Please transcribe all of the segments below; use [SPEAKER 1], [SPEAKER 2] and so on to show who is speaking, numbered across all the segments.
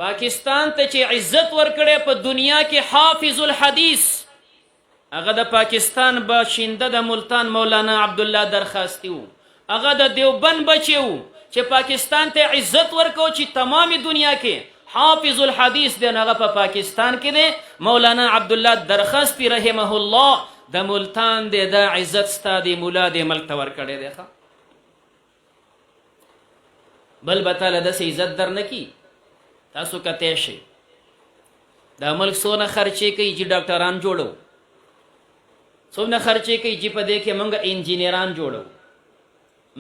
[SPEAKER 1] پاکستان ته چې عزت ورکړی په دنیا کې حافظ الحدیث هغه د پاکستان باشنده د ملتان مولانا عبدالله درخاستی و. هغه د دیوبند بچی و چې پاکستان ته عزت ورکو چې تمام دنیا کې حافظ الحدیث دی. هغه په پاکستان کې دی مولانا عبدالله درخاستی رحمه الله د ملتان دی. دا عزت ستا دی مولا دی ملک ته ورکړی دی. بل به تاله داسې عزت در نه کی. تاسو کتی شئ دا ملک څونه خرچې کوي چې ډاکټران جوړو، څومره خرچې کوي چې په دې کې موږ انجینران جوړو.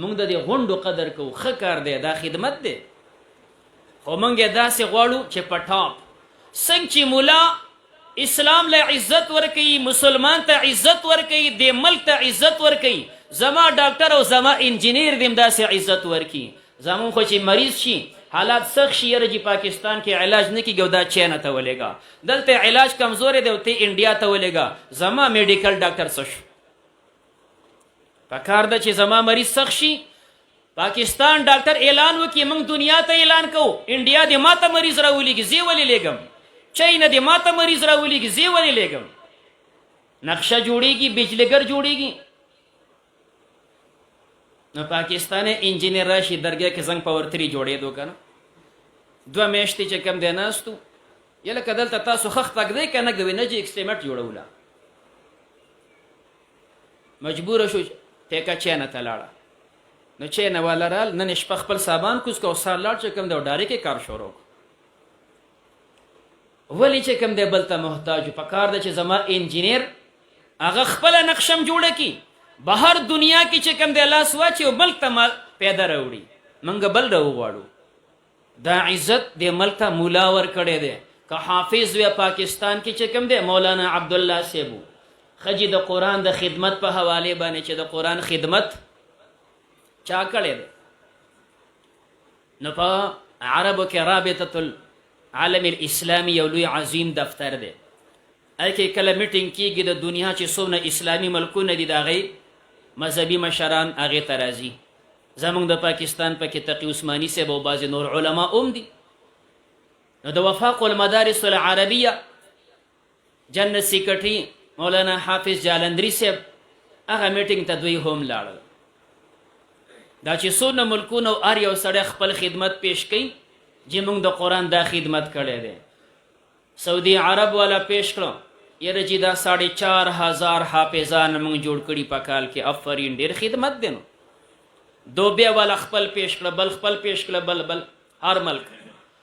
[SPEAKER 1] موږ د دې غونډو قدر کوو، ښه کار دی، دا خدمت دی. خو موږ یې داسې غواړو چې په ټاپ څنګه چې مولا اسلام له عزت ورکوي، مسلمان ته عزت ورکوي، دې ملک ته عزت ورکوي، زما ډاکټر او زما انجینیر دې داسې عزت ورکوي. زمون خو چې مریض شي حالات سخت شي یره چې پاکستان کې علاج نه کیږي دا چین ته ولېږه، دلته علاج کمزورې دی ته انډیا ته ولېږه. زما میډیکل ډاکټر څه شو؟ پکار ده چې زما مریض سخت شي پاکستان ډاکټر اعلان وکړي، موږ دنیا ته اعلان کوو انډیا دې ماته مریض راولېږي زه ولې لیږم، چین دې ماته مریض راولېږي زه ولې لیږم. نقشه جوړېږي، بجلیګر جوړېږي. نو پاکستان انجینیر راشي درګه کې زنګ پاور 3 جوړېدو که نه 2 میاشتې چې کم دی ناستو یا لکه دلته تاسو خښ تګ دی که نه ږدوئ نه چې ایکسټیمټ جوړوله مجبوره شو ټیکه چینه ته لاړه. نو چینه والا رال نن شپه خپل سامان کوز که او سهار لاړ چې کم دی او ډارې کې کار شروع ولې چې کم دی بل ته محتاج په کار ده چې زما انجینیر هغه خپله نقشم جوړه کړي بهر دنیا کې چې کوم دی لاس واچي او ملک ته مال پیدا راوړي. موږ بل راوغواړو. دا عزت د ملک ته مولا ورکړی دی. که حافظ وی پاکستان کې چې کوم دی مولانا عبدالله صاحب خجی د قرآن د خدمت په حواله باندې چې د قرآن خدمت چا کړی دی. نو په عربو کې رابطة العالم الاسلامي یو لوی عظیم دفتر دی. اکی کله میټینګ کیږي د دنیا چې څومره اسلامي ملکونه دي د هغې مذهبي مشران هغې ته راځي. زموږ د پاکستان پکې تقي عثماني صاحب او بعضې نور علما هم دي. نو د وفاق المدارس العربیه جنت سیکرټري مولانا حافظ جالندري صاحب هغه میټینګ ته دوی هم لاړل. دا چې څونه ملکونه او هر یو سړی خپل خدمت پیش کوي چې موږ د قرآن دا خدمت کړی دی. سعودي عرب والا پیش کړو یره چې دا 4,500 حافظان موږ جوړ کړي په کال کې. افرین ډېر خدمت دی. نو دوبیا والا خپل پیش کړه، بل خپل پیش کړه، بل هر ملک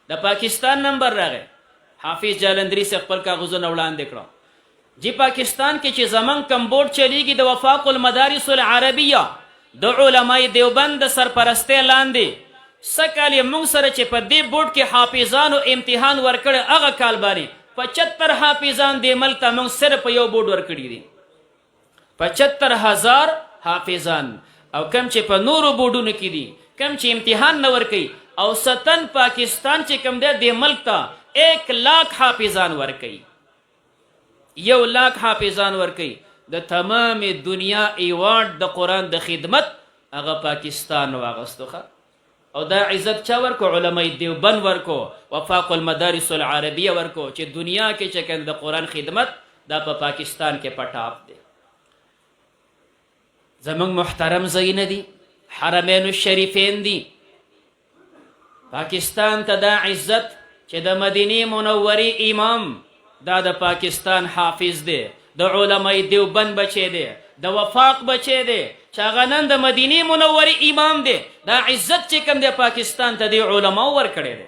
[SPEAKER 1] د پاکستان نمبر راغی. حافظ جالندري سے خپل کاغذونه وړاندې کړه جی پاکستان کې چې زمون کم بورډ چلیږي د وفاق المدارس العربیه د علماء دیوبند د سرپرستی لاندې سکال موږ سره چې په دې بورډ کې حافظانو امتحان ورکړی هغه کال باندې 75 حافظان دې ملک ته موږ صرف یو بورډ ورکړي دي. 75,000 حافظان او کم چې په نورو بورډونو کې دي کم چې امتحان نه ورکوي او ستن پاکستان چې کم دی دې ملک ته 1,00,000 حافظان ورکوي. 1,00,000 حافظان ورکوي. د تمام دنیا ایوارډ د قرآن د خدمت هغه پاکستان واغستو. او دا عزت چا ورکو؟ علماء دیوبند ورکو، وفاق المدارس العربیه ورکو چې دنیا کې چې کنه د قرآن خدمت دا په پاکستان کې پټاپ دی. زمونږ محترم ځایونه دي، حرمین الشریفین دي. پاکستان ته دا عزت چې د مدینه منورې امام دا د پاکستان حافظ دی، د علماء دیوبند بچی دی، د وفاق بچی دی چې هغه نن د مدینې منورې امام دی. دا عزت چې کوم دی پاکستان ته دی علماء ورکړی دی.